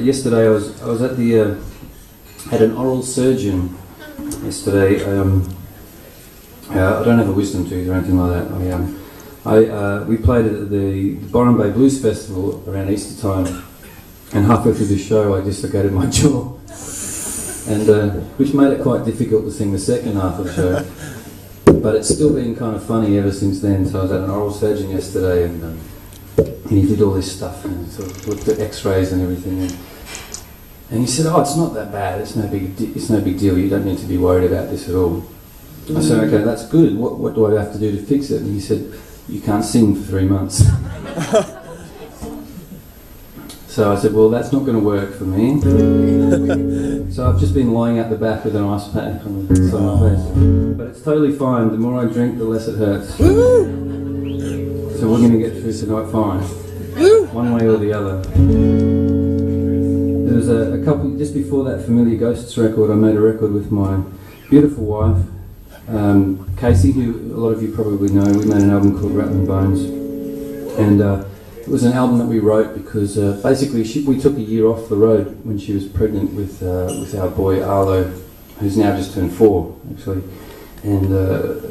Yesterday. I was at the had an oral surgeon yesterday. I don't have a wisdom tooth or anything like that. We played at the Byron Bay Blues Festival around Easter time, and halfway through the show, I dislocated my jaw, and which made it quite difficult to sing the second half of the show. But it's still been kind of funny ever since then. So I was at an oral surgeon yesterday, and he did all this stuff and sort of looked at X-rays and everything. And he said, "Oh, it's not that bad. It's no big deal. You don't need to be worried about this at all." I said, "Okay, that's good. What do I have to do to fix it?" And he said, "You can't sing for 3 months." So I said, "Well, that's not going to work for me." So I've just been lying out the back with an ice pack on the side of my face. But it's totally fine. The more I drink, the less it hurts. So we're going to get through tonight fine. One way or the other. There was a couple, just before that Familiar Ghosts record, I made a record with my beautiful wife, Casey, who a lot of you probably know. We made an album called Rattling Bones. And it was an album that we wrote because basically we took a year off the road when she was pregnant with our boy Arlo, who's now just turned 4 actually. And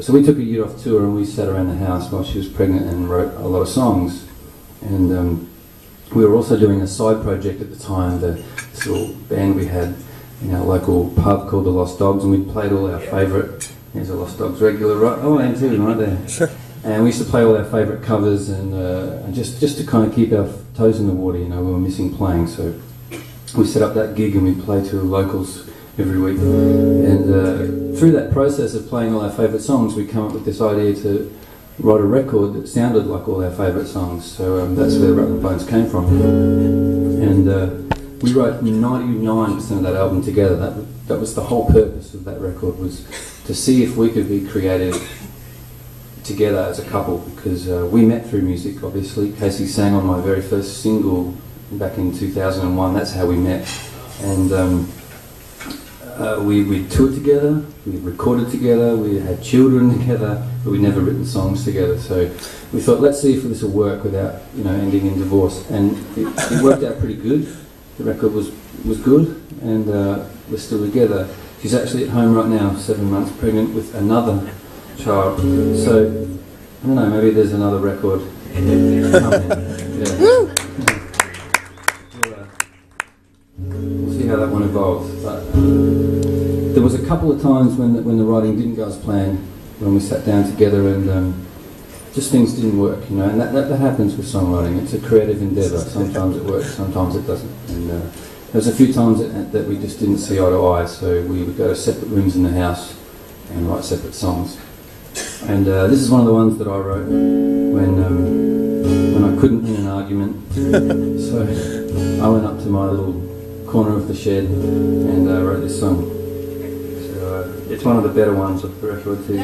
so we took a year off tour and we sat around the house while she was pregnant and wrote a lot of songs. And we were also doing a side project at the time, this little band we had in our local pub called the Lost Dogs, and we played all our favourite, there's a Lost Dogs regular, right? Oh, I am too, right there. And we used to play all our favourite covers and just to kind of keep our toes in the water, you know, we were missing playing. So we set up that gig and we play to locals every week. And through that process of playing all our favourite songs, we come up with this idea to write a record that sounded like all our favourite songs. So that's where Rattling Bones came from. And we wrote 99% of that album together. That was the whole purpose of that record, was to see if we could be creative together as a couple, because we met through music, obviously. Casey sang on my very first single back in 2001. That's how we met. And we toured together, we recorded together, we had children together, but we'd never written songs together. So we thought, let's see if this will work without, you know, ending in divorce. And it worked out pretty good. The record was good, and we're still together. She's actually at home right now, 7 months pregnant with another child. So I don't know, maybe there's another record coming. Yeah. We'll see how that one evolves. But there was a couple of times when the writing didn't go as planned, when we sat down together and just things didn't work, you know. And that happens with songwriting. It's a creative endeavour. Sometimes it works, sometimes it doesn't. And there was a few times that we just didn't see eye to eye, so we would go to separate rooms in the house and write separate songs. And this is one of the ones that I wrote when I couldn't win an argument. So I went up to my little corner of the shed and wrote this song. So it's one of the better ones of the record too.